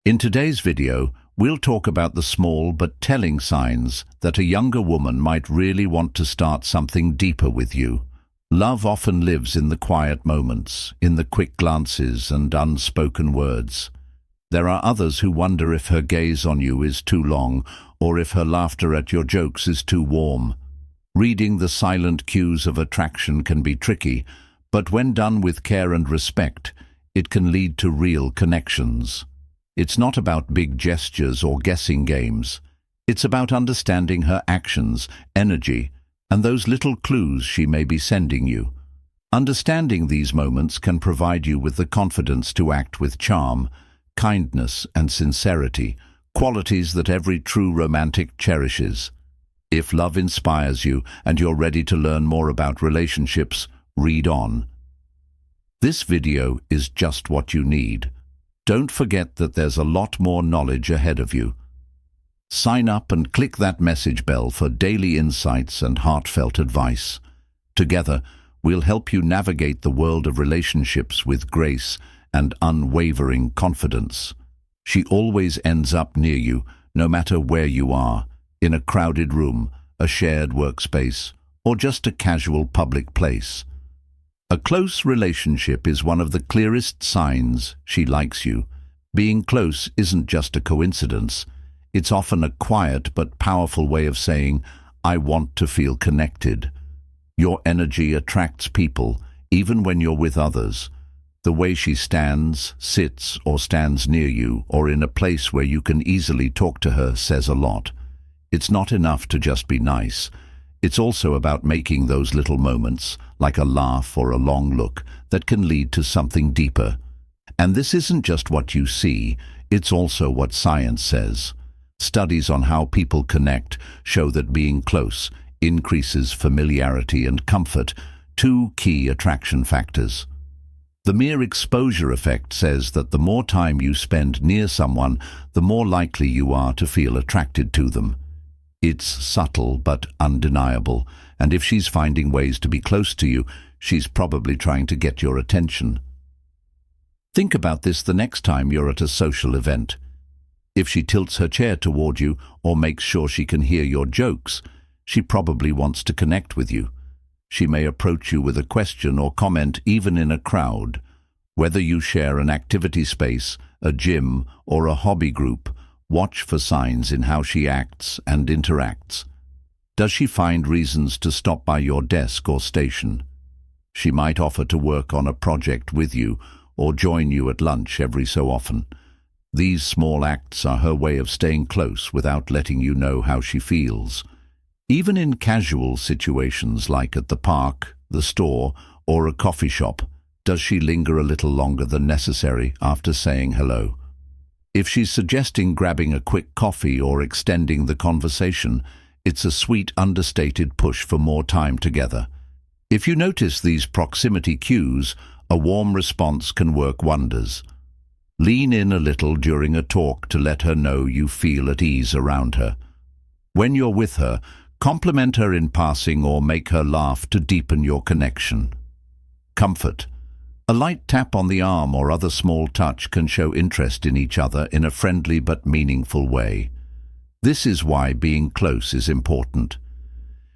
In today's video, we'll talk about the small but telling signs that a younger woman might really want to start something deeper with you. Love often lives in the quiet moments, in the quick glances and unspoken words. There are others who wonder if her gaze on you is too long or if her laughter at your jokes is too warm. Reading the silent cues of attraction can be tricky, but when done with care and respect, it can lead to real connections. It's not about big gestures or guessing games. It's about understanding her actions, energy, and those little clues she may be sending you. Understanding these moments can provide you with the confidence to act with charm, kindness, and sincerity, qualities that every true romantic cherishes. If love inspires you and you're ready to learn more about relationships, read on. This video is just what you need. Don't forget that there's a lot more knowledge ahead of you. Sign up and click that message bell for daily insights and heartfelt advice. Together, we'll help you navigate the world of relationships with grace and unwavering confidence. She always ends up near you, no matter where you are, in a crowded room, a shared workspace, or just a casual public place. A close relationship is one of the clearest signs she likes you. Being close isn't just a coincidence. It's often a quiet but powerful way of saying, I want to feel connected. Your energy attracts people, even when you're with others. The way she stands, sits, or stands near you, or in a place where you can easily talk to her, says a lot. It's not enough to just be nice. It's also about making those little moments, like a laugh or a long look, that can lead to something deeper. And this isn't just what you see, it's also what science says. Studies on how people connect show that being close increases familiarity and comfort, two key attraction factors. The mere exposure effect says that the more time you spend near someone, the more likely you are to feel attracted to them. It's subtle but undeniable, and if she's finding ways to be close to you, she's probably trying to get your attention. Think about this the next time you're at a social event. If she tilts her chair toward you or makes sure she can hear your jokes, she probably wants to connect with you. She may approach you with a question or comment even in a crowd. Whether you share an activity space, a gym, or a hobby group, watch for signs in how she acts and interacts. Does she find reasons to stop by your desk or station? She might offer to work on a project with you or join you at lunch every so often. These small acts are her way of staying close without letting you know how she feels. Even in casual situations like at the park, the store, or a coffee shop, does she linger a little longer than necessary after saying hello? If she's suggesting grabbing a quick coffee or extending the conversation, it's a sweet, understated push for more time together. If you notice these proximity cues, a warm response can work wonders. Lean in a little during a talk to let her know you feel at ease around her. When you're with her, compliment her in passing or make her laugh to deepen your connection. Comfort. A light tap on the arm or other small touch can show interest in each other in a friendly but meaningful way. This is why being close is important.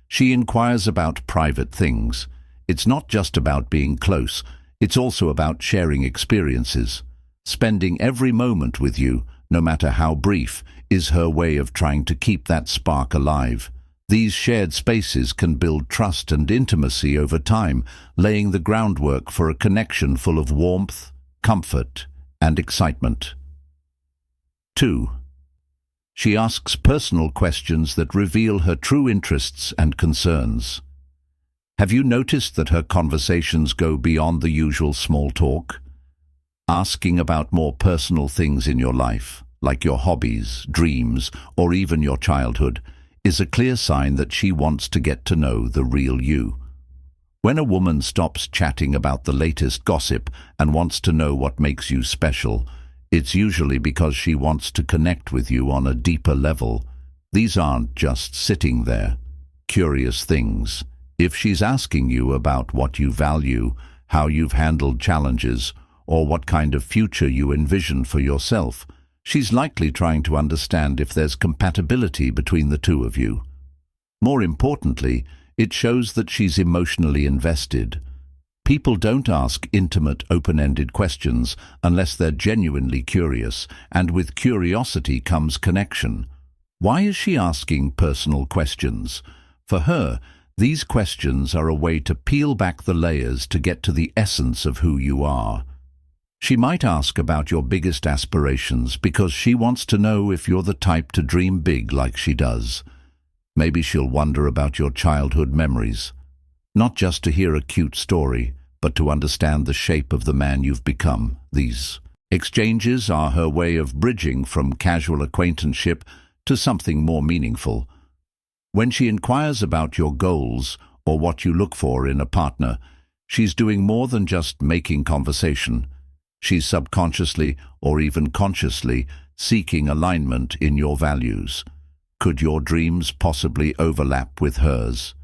She inquires about private things. It's not just about being close, it's also about sharing experiences. Spending every moment with you, no matter how brief, is her way of trying to keep that spark alive. These shared spaces can build trust and intimacy over time, laying the groundwork for a connection full of warmth, comfort, and excitement. 2. She asks personal questions that reveal her true interests and concerns. Have you noticed that her conversations go beyond the usual small talk? Asking about more personal things in your life, like your hobbies, dreams, or even your childhood, is a clear sign that she wants to get to know the real you. When a woman stops chatting about the latest gossip and wants to know what makes you special, it's usually because she wants to connect with you on a deeper level. These aren't just sitting there, curious things. If she's asking you about what you value, how you've handled challenges, or what kind of future you envision for yourself, She's likely trying to understand if there's compatibility between the two of you. More importantly, it shows that she's emotionally invested. People don't ask intimate, open-ended questions unless they're genuinely curious, and with curiosity comes connection. Why is she asking personal questions? For her, these questions are a way to peel back the layers to get to the essence of who you are. She might ask about your biggest aspirations because she wants to know if you're the type to dream big like she does. Maybe she'll wonder about your childhood memories, not just to hear a cute story, but to understand the shape of the man you've become. These exchanges are her way of bridging from casual acquaintanceship to something more meaningful. When she inquires about your goals or what you look for in a partner, she's doing more than just making conversation. She's subconsciously or even consciously seeking alignment in your values. Could your dreams possibly overlap with hers?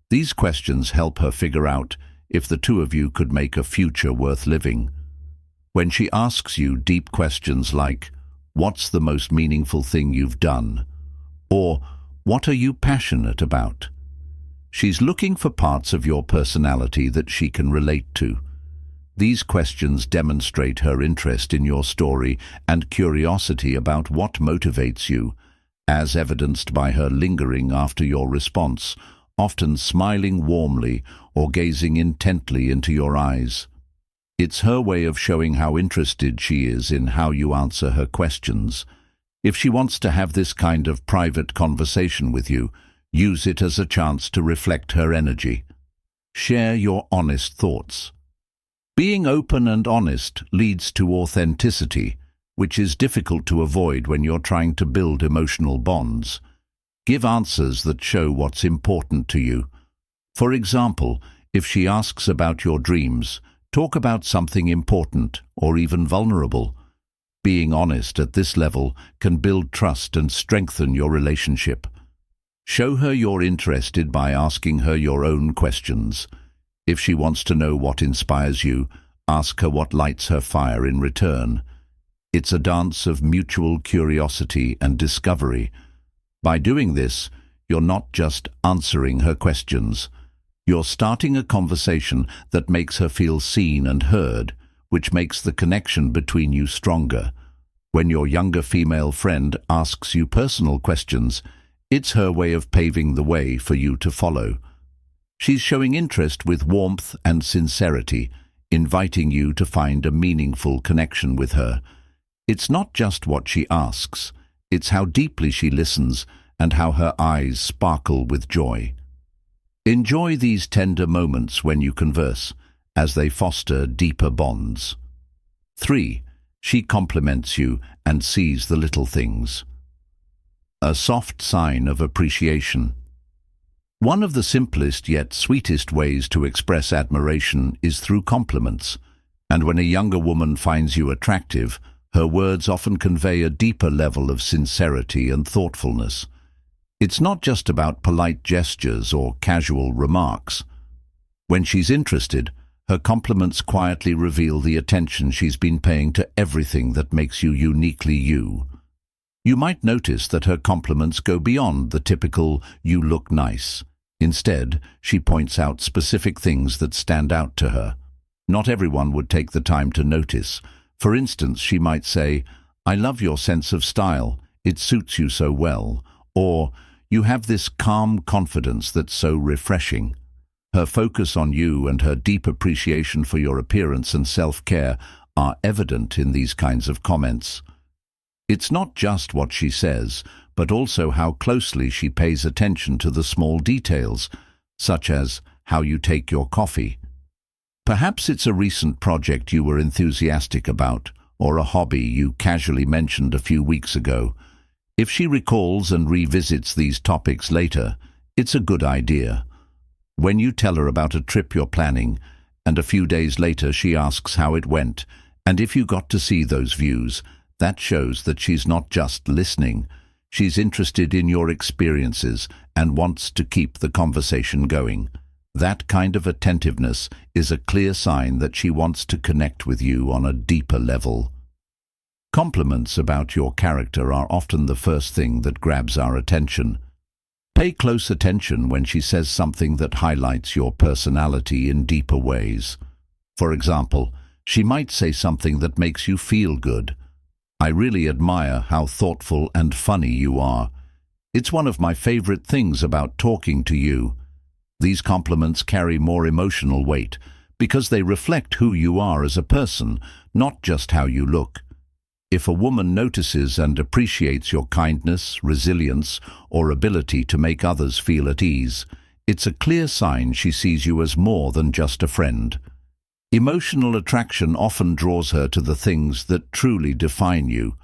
These questions help her figure out if the two of you could make a future worth living. When she asks you deep questions like, "What's the most meaningful thing you've done?" or "What are you passionate about?" she's looking for parts of your personality that she can relate to. These questions demonstrate her interest in your story and curiosity about what motivates you, as evidenced by her lingering after your response, often smiling warmly or gazing intently into your eyes. It's her way of showing how interested she is in how you answer her questions. If she wants to have this kind of private conversation with you, use it as a chance to reflect her energy. Share your honest thoughts. Being open and honest leads to authenticity, which is difficult to avoid when you're trying to build emotional bonds. Give answers that show what's important to you. For example, if she asks about your dreams, talk about something important or even vulnerable. Being honest at this level can build trust and strengthen your relationship. Show her you're interested by asking her your own questions. If she wants to know what inspires you, ask her what lights her fire in return. It's a dance of mutual curiosity and discovery. By doing this, you're not just answering her questions. You're starting a conversation that makes her feel seen and heard, which makes the connection between you stronger. When your younger female friend asks you personal questions, it's her way of paving the way for you to follow. She's showing interest with warmth and sincerity, inviting you to find a meaningful connection with her. It's not just what she asks, it's how deeply she listens and how her eyes sparkle with joy. Enjoy these tender moments when you converse, as they foster deeper bonds. 3. She compliments you and sees the little things. A soft sign of appreciation. One of the simplest yet sweetest ways to express admiration is through compliments, and when a younger woman finds you attractive, her words often convey a deeper level of sincerity and thoughtfulness. It's not just about polite gestures or casual remarks. When she's interested, her compliments quietly reveal the attention she's been paying to everything that makes you uniquely you. You might notice that her compliments go beyond the typical "you look nice." Instead, she points out specific things that stand out to her. Not everyone would take the time to notice. For instance, she might say, "I love your sense of style, it suits you so well," or "You have this calm confidence that's so refreshing." Her focus on you and her deep appreciation for your appearance and self-care are evident in these kinds of comments. It's not just what she says, but also how closely she pays attention to the small details, such as how you take your coffee. Perhaps it's a recent project you were enthusiastic about, or a hobby you casually mentioned a few weeks ago. If she recalls and revisits these topics later, it's a good idea. When you tell her about a trip you're planning, and a few days later she asks how it went, and if you got to see those views, that shows that she's not just listening. She's interested in your experiences and wants to keep the conversation going. That kind of attentiveness is a clear sign that she wants to connect with you on a deeper level. Compliments about your character are often the first thing that grabs our attention. Pay close attention when she says something that highlights your personality in deeper ways. For example, she might say something that makes you feel good. "I really admire how thoughtful and funny you are. It's one of my favorite things about talking to you." These compliments carry more emotional weight because they reflect who you are as a person, not just how you look. If a woman notices and appreciates your kindness, resilience, or ability to make others feel at ease, it's a clear sign she sees you as more than just a friend. Emotional attraction often draws her to the things that truly define you.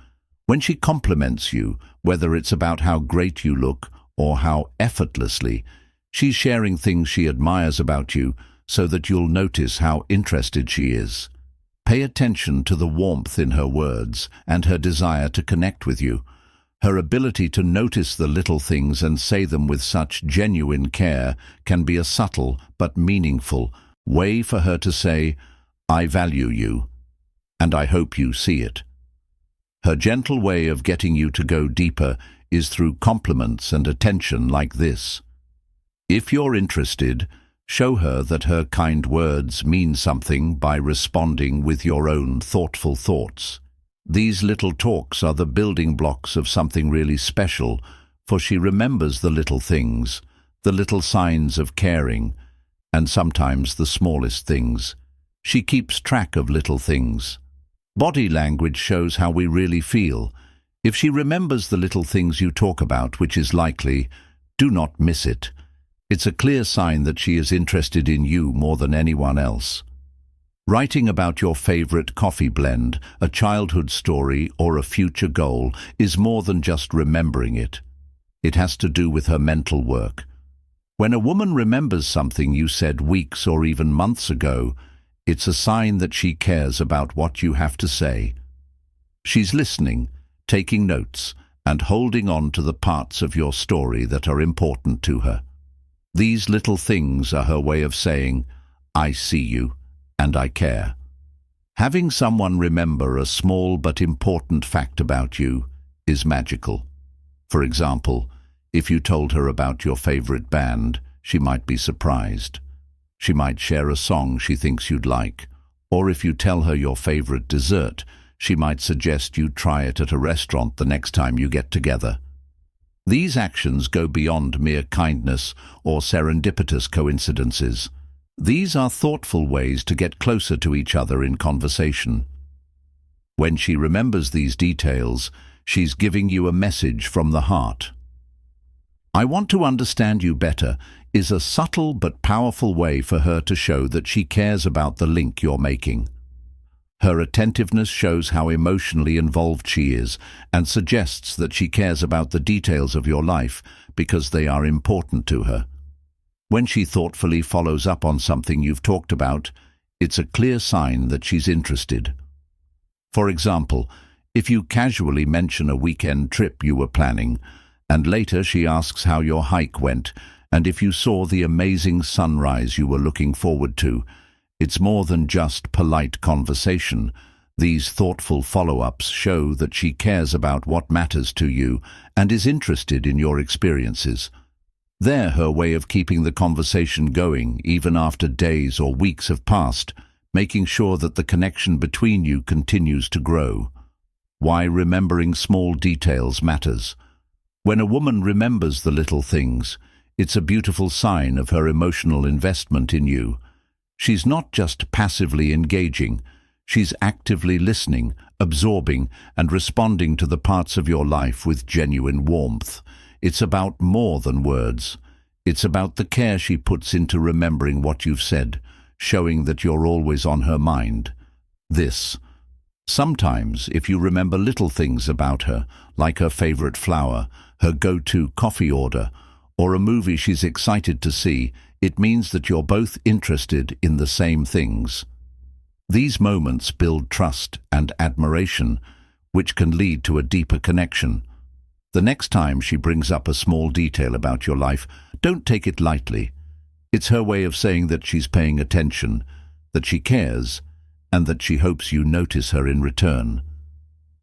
When she compliments you, whether it's about how great you look or how effortlessly, she's sharing things she admires about you so that you'll notice how interested she is. Pay attention to the warmth in her words and her desire to connect with you. Her ability to notice the little things and say them with such genuine care can be a subtle but meaningful way for her to say, "I value you, and I hope you see it." Her gentle way of getting you to go deeper is through compliments and attention like this. If you're interested, show her that her kind words mean something by responding with your own thoughtful thoughts. These little talks are the building blocks of something really special, for she remembers the little things, the little signs of caring, and sometimes the smallest things. She keeps track of little things. Body language shows how we really feel. If she remembers the little things you talk about, which is likely, do not miss it. It's a clear sign that she is interested in you more than anyone else. Writing about your favorite coffee blend, a childhood story, or a future goal is more than just remembering it. It has to do with her mental work. When a woman remembers something you said weeks or even months ago, it's a sign that she cares about what you have to say. She's listening, taking notes, and holding on to the parts of your story that are important to her. These little things are her way of saying, "I see you, and I care." Having someone remember a small but important fact about you is magical. For example, if you told her about your favorite band, she might be surprised. She might share a song she thinks you'd like. Or if you tell her your favorite dessert, she might suggest you try it at a restaurant the next time you get together. These actions go beyond mere kindness or serendipitous coincidences. These are thoughtful ways to get closer to each other in conversation. When she remembers these details, she's giving you a message from the heart. "I want to understand you better" is a subtle but powerful way for her to show that she cares about the link you're making. Her attentiveness shows how emotionally involved she is and suggests that she cares about the details of your life because they are important to her. When she thoughtfully follows up on something you've talked about, it's a clear sign that she's interested. For example, if you casually mention a weekend trip you were planning, and later she asks how your hike went, and if you saw the amazing sunrise you were looking forward to, it's more than just polite conversation. These thoughtful follow-ups show that she cares about what matters to you and is interested in your experiences. They're her way of keeping the conversation going even after days or weeks have passed, making sure that the connection between you continues to grow. Why remembering small details matters. When a woman remembers the little things, it's a beautiful sign of her emotional investment in you. She's not just passively engaging, she's actively listening, absorbing, and responding to the parts of your life with genuine warmth. It's about more than words. It's about the care she puts into remembering what you've said, showing that you're always on her mind. Sometimes, if you remember little things about her, like her favorite flower, her go-to coffee order, or a movie she's excited to see, it means that you're both interested in the same things. These moments build trust and admiration, which can lead to a deeper connection. The next time she brings up a small detail about your life, don't take it lightly. It's her way of saying that she's paying attention, that she cares, and that she hopes you notice her in return.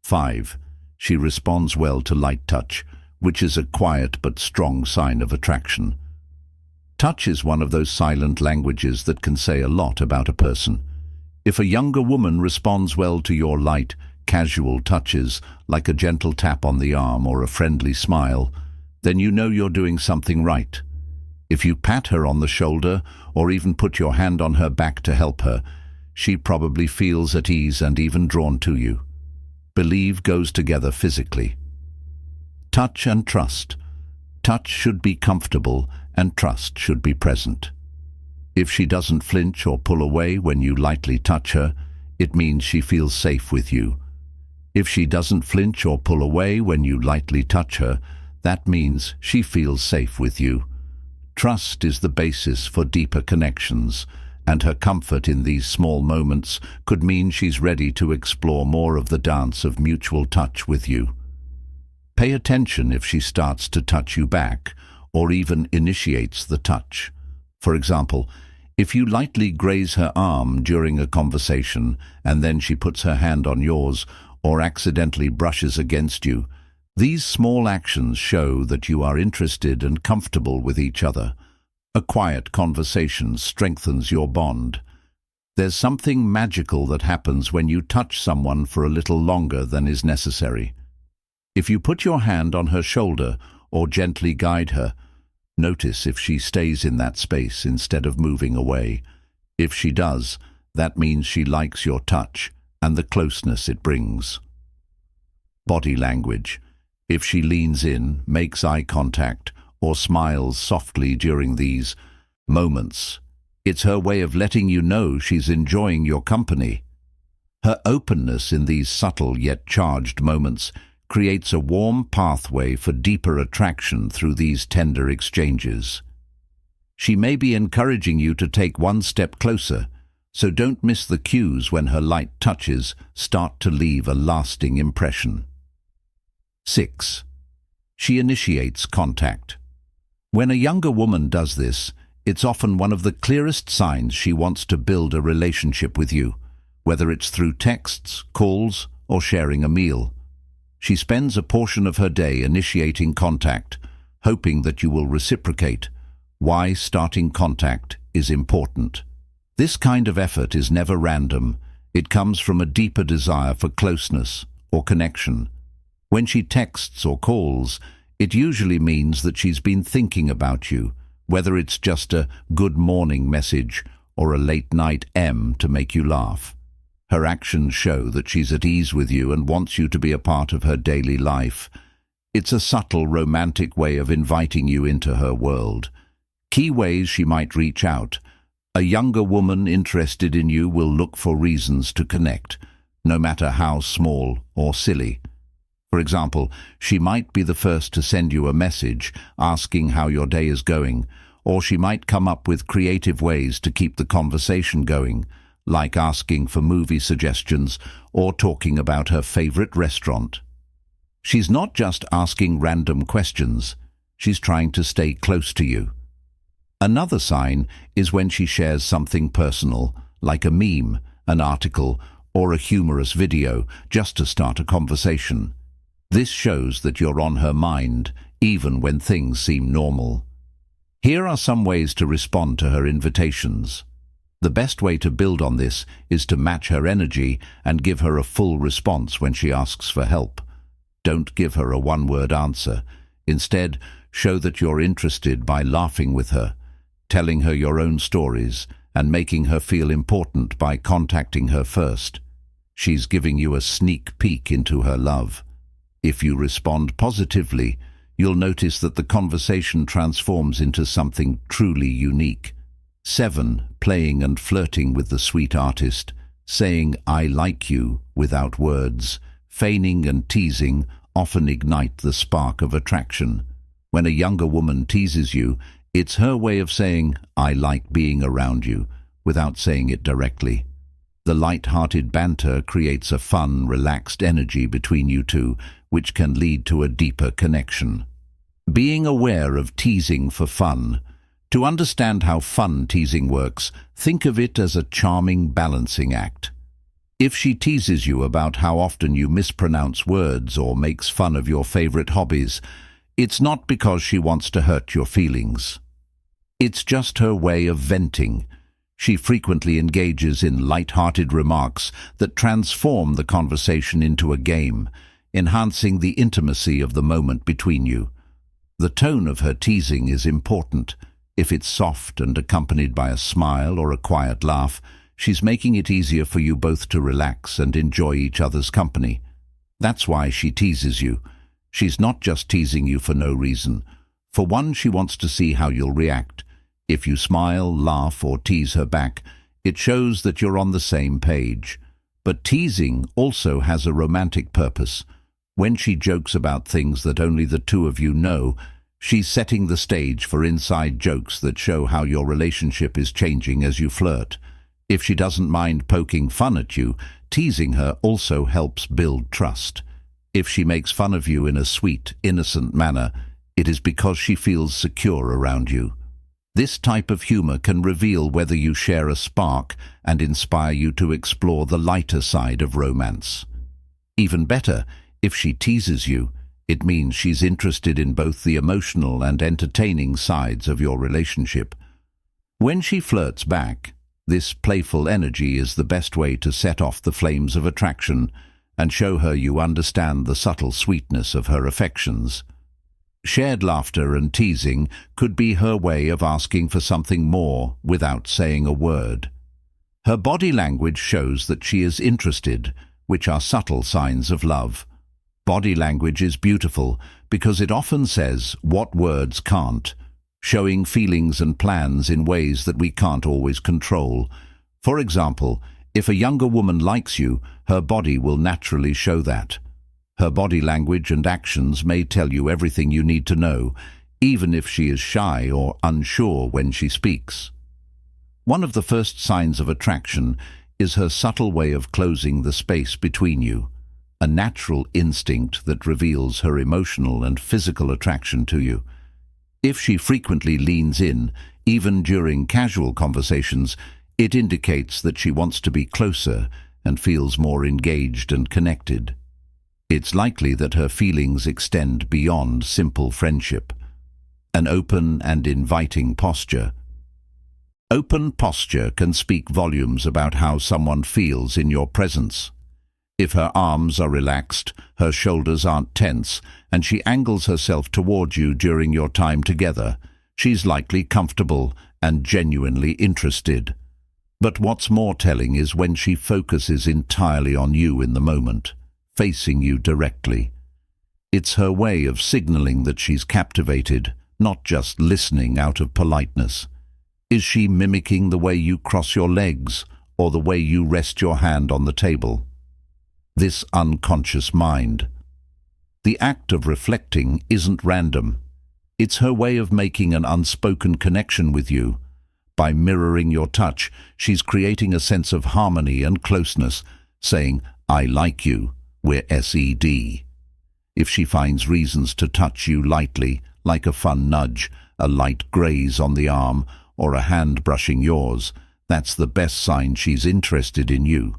5. She responds well to light touch, which is a quiet but strong sign of attraction. Touch is one of those silent languages that can say a lot about a person. If a younger woman responds well to your light, casual touches, like a gentle tap on the arm or a friendly smile, then you know you're doing something right. If you pat her on the shoulder or even put your hand on her back to help her, she probably feels at ease and even drawn to you. Believe goes together physically. Touch and trust. Touch should be comfortable and trust should be present. If she doesn't flinch or pull away when you lightly touch her, it means she feels safe with you. If she doesn't flinch or pull away when you lightly touch her, that means she feels safe with you. Trust is the basis for deeper connections, and her comfort in these small moments could mean she's ready to explore more of the dance of mutual touch with you. Pay attention if she starts to touch you back, or even initiates the touch. For example, if you lightly graze her arm during a conversation and then she puts her hand on yours or accidentally brushes against you, these small actions show that you are interested and comfortable with each other. A quiet conversation strengthens your bond. There's something magical that happens when you touch someone for a little longer than is necessary. If you put your hand on her shoulder or gently guide her, notice if she stays in that space instead of moving away. If she does, that means she likes your touch and the closeness it brings. Body language. If she leans in, makes eye contact, or smiles softly during these moments, it's her way of letting you know she's enjoying your company. Her openness in these subtle yet charged moments creates a warm pathway for deeper attraction through these tender exchanges. She may be encouraging you to take one step closer, so don't miss the cues when her light touches start to leave a lasting impression. 6. She initiates contact. When a younger woman does this, it's often one of the clearest signs she wants to build a relationship with you, whether it's through texts, calls, or sharing a meal. She spends a portion of her day initiating contact, hoping that you will reciprocate. Why starting contact is important. This kind of effort is never random. It comes from a deeper desire for closeness or connection. When she texts or calls, it usually means that she's been thinking about you, whether it's just a good morning message or a late night M to make you laugh. Her actions show that she's at ease with you and wants you to be a part of her daily life. It's a subtle, romantic way of inviting you into her world. Key ways she might reach out. A younger woman interested in you will look for reasons to connect, no matter how small or silly. For example, she might be the first to send you a message asking how your day is going, or she might come up with creative ways to keep the conversation going, like asking for movie suggestions or talking about her favorite restaurant. She's not just asking random questions, she's trying to stay close to you. Another sign is when she shares something personal, like a meme, an article, or a humorous video, just to start a conversation. This shows that you're on her mind, even when things seem normal. Here are some ways to respond to her invitations. The best way to build on this is to match her energy and give her a full response when she asks for help. Don't give her a one-word answer. Instead, show that you're interested by laughing with her, telling her your own stories, and making her feel important by contacting her first. She's giving you a sneak peek into her love. If you respond positively, you'll notice that the conversation transforms into something truly unique. 7. Playing and flirting with the sweet artist. Saying "I like you" without words, feigning and teasing often ignite the spark of attraction. When a younger woman teases you, it's her way of saying "I like being around you" without saying it directly. The light-hearted banter creates a fun, relaxed energy between you two, which can lead to a deeper connection. Being aware of teasing for fun. To understand how fun teasing works, think of it as a charming balancing act. If she teases you about how often you mispronounce words or makes fun of your favorite hobbies, it's not because she wants to hurt your feelings. It's just her way of venting. She frequently engages in light-hearted remarks that transform the conversation into a game, enhancing the intimacy of the moment between you. The tone of her teasing is important. If it's soft and accompanied by a smile or a quiet laugh, she's making it easier for you both to relax and enjoy each other's company. That's why she teases you. She's not just teasing you for no reason. For one, she wants to see how you'll react. If you smile, laugh, or tease her back, it shows that you're on the same page. But teasing also has a romantic purpose. When she jokes about things that only the two of you know, she's setting the stage for inside jokes that show how your relationship is changing as you flirt. If she doesn't mind poking fun at you, teasing her also helps build trust. If she makes fun of you in a sweet, innocent manner, it is because she feels secure around you. This type of humor can reveal whether you share a spark and inspire you to explore the lighter side of romance. Even better, if she teases you, it means she's interested in both the emotional and entertaining sides of your relationship. When she flirts back, this playful energy is the best way to set off the flames of attraction and show her you understand the subtle sweetness of her affections. Shared laughter and teasing could be her way of asking for something more without saying a word. Her body language shows that she is interested, which are subtle signs of love. Body language is beautiful because it often says what words can't, showing feelings and plans in ways that we can't always control. For example, if a younger woman likes you, her body will naturally show that. Her body language and actions may tell you everything you need to know, even if she is shy or unsure when she speaks. One of the first signs of attraction is her subtle way of closing the space between you, a natural instinct that reveals her emotional and physical attraction to you. If she frequently leans in, even during casual conversations, it indicates that she wants to be closer and feels more engaged and connected. It's likely that her feelings extend beyond simple friendship. An open and inviting posture. Open posture can speak volumes about how someone feels in your presence. If her arms are relaxed, her shoulders aren't tense, and she angles herself toward you during your time together, she's likely comfortable and genuinely interested. But what's more telling is when she focuses entirely on you in the moment, facing you directly. It's her way of signaling that she's captivated, not just listening out of politeness. Is she mimicking the way you cross your legs or the way you rest your hand on the table? This unconscious mind. The act of reflecting isn't random. It's her way of making an unspoken connection with you. By mirroring your touch, she's creating a sense of harmony and closeness, saying, "I like you. We're SED." If she finds reasons to touch you lightly, like a fun nudge, a light graze on the arm, or a hand brushing yours, that's the best sign she's interested in you.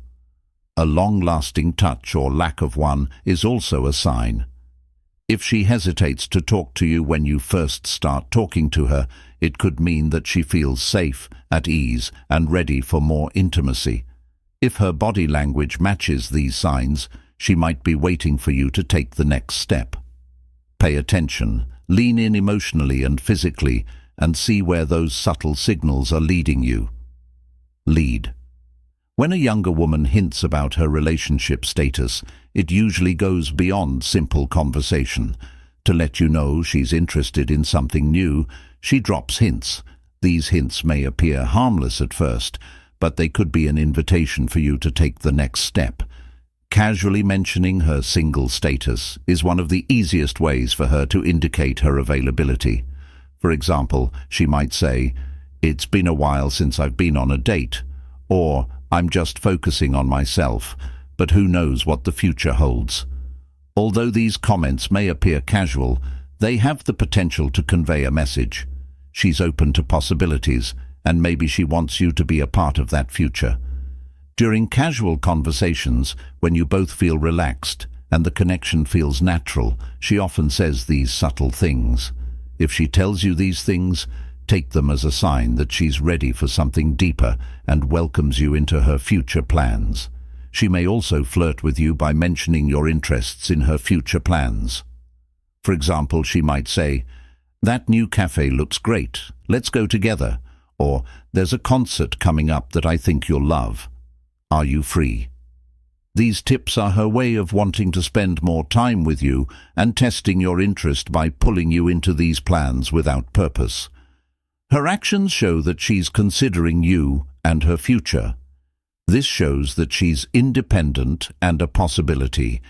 A long-lasting touch or lack of one is also a sign. If she hesitates to talk to you when you first start talking to her, it could mean that she feels safe, at ease, and ready for more intimacy. If her body language matches these signs, she might be waiting for you to take the next step. Pay attention, lean in emotionally and physically, and see where those subtle signals are leading you. Lead. When a younger woman hints about her relationship status, it usually goes beyond simple conversation. To let you know she's interested in something new, she drops hints. These hints may appear harmless at first, but they could be an invitation for you to take the next step. Casually mentioning her single status is one of the easiest ways for her to indicate her availability. For example, she might say, "It's been a while since I've been on a date," or "I'm just focusing on myself, but who knows what the future holds." Although these comments may appear casual, they have the potential to convey a message. She's open to possibilities, and maybe she wants you to be a part of that future. During casual conversations, when you both feel relaxed and the connection feels natural, she often says these subtle things. If she tells you these things, take them as a sign that she's ready for something deeper and welcomes you into her future plans. She may also flirt with you by mentioning your interests in her future plans. For example, she might say, "That new cafe looks great, let's go together," or "There's a concert coming up that I think you'll love. Are you free?" These tips are her way of wanting to spend more time with you and testing your interest by pulling you into these plans without purpose. Her actions show that she's considering you and her future. This shows that she's independent and a possibility.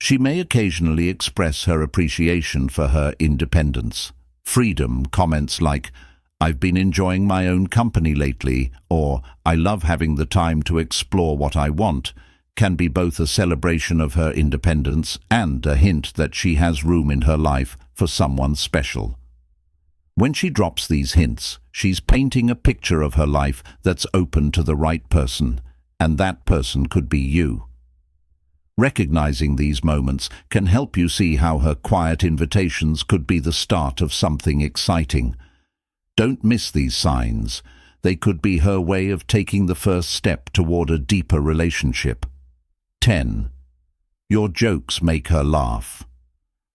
She may occasionally express her appreciation for her independence. Freedom comments like, "I've been enjoying my own company lately," or "I love having the time to explore what I want," can be both a celebration of her independence and a hint that she has room in her life for someone special. When she drops these hints, she's painting a picture of her life that's open to the right person, and that person could be you. Recognizing these moments can help you see how her quiet invitations could be the start of something exciting. Don't miss these signs. They could be her way of taking the first step toward a deeper relationship. 10. Your jokes make her laugh.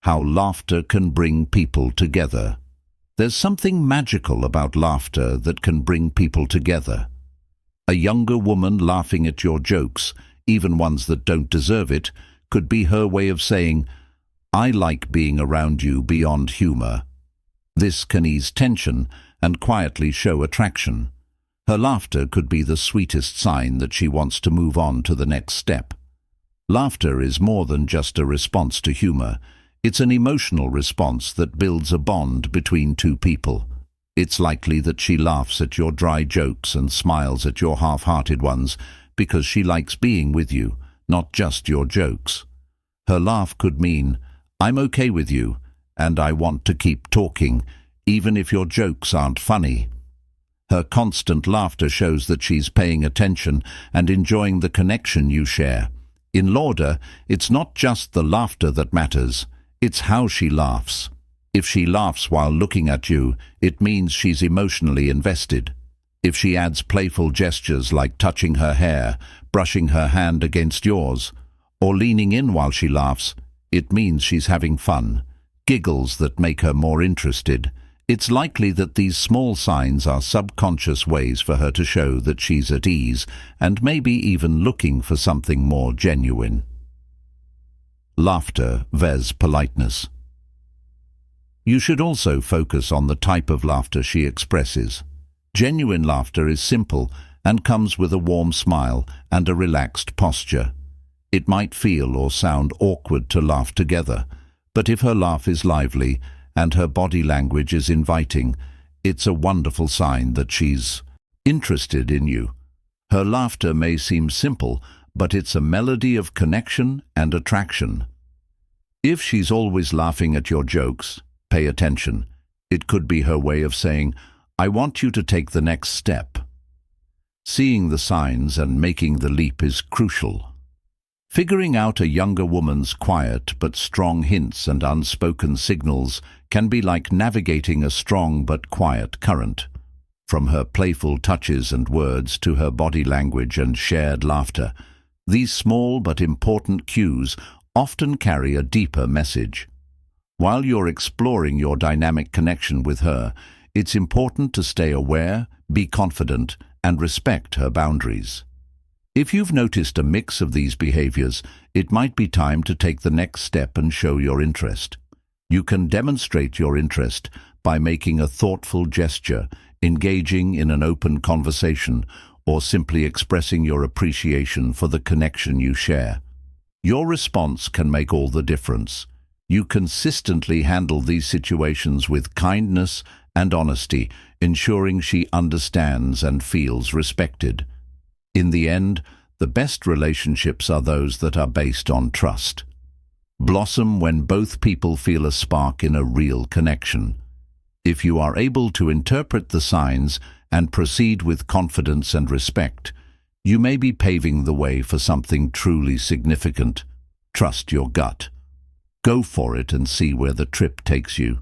How laughter can bring people together. There's something magical about laughter that can bring people together. A younger woman laughing at your jokes, even ones that don't deserve it, could be her way of saying, "I like being around you beyond humor." This can ease tension and quietly show attraction. Her laughter could be the sweetest sign that she wants to move on to the next step. Laughter is more than just a response to humor. It's an emotional response that builds a bond between two people. It's likely that she laughs at your dry jokes and smiles at your half-hearted ones because she likes being with you, not just your jokes. Her laugh could mean, "I'm okay with you, and I want to keep talking, even if your jokes aren't funny." Her constant laughter shows that she's paying attention and enjoying the connection you share. In Lauder, it's not just the laughter that matters, it's how she laughs. If she laughs while looking at you, it means she's emotionally invested. If she adds playful gestures like touching her hair, brushing her hand against yours, or leaning in while she laughs, it means she's having fun. Giggles that make her more interested. It's likely that these small signs are subconscious ways for her to show that she's at ease and maybe even looking for something more genuine. Laughter vs. politeness. You should also focus on the type of laughter she expresses. Genuine laughter is simple and comes with a warm smile and a relaxed posture. It might feel or sound awkward to laugh together, but if her laugh is lively and her body language is inviting, it's a wonderful sign that she's interested in you. Her laughter may seem simple, but it's a melody of connection and attraction. If she's always laughing at your jokes, pay attention. It could be her way of saying, "I want you to take the next step." Seeing the signs and making the leap is crucial. Figuring out a younger woman's quiet but strong hints and unspoken signals can be like navigating a strong but quiet current. From her playful touches and words to her body language and shared laughter, these small but important cues often carry a deeper message. While you're exploring your dynamic connection with her, it's important to stay aware, be confident, and respect her boundaries. If you've noticed a mix of these behaviors, it might be time to take the next step and show your interest. You can demonstrate your interest by making a thoughtful gesture, engaging in an open conversation, or simply expressing your appreciation for the connection you share. Your response can make all the difference. You consistently handle these situations with kindness and honesty, ensuring she understands and feels respected. In the end, the best relationships are those that are based on trust. Blossom when both people feel a spark in a real connection. If you are able to interpret the signs and proceed with confidence and respect, You may be paving the way for something truly significant. Trust your gut. Go for it and see where the trip takes you.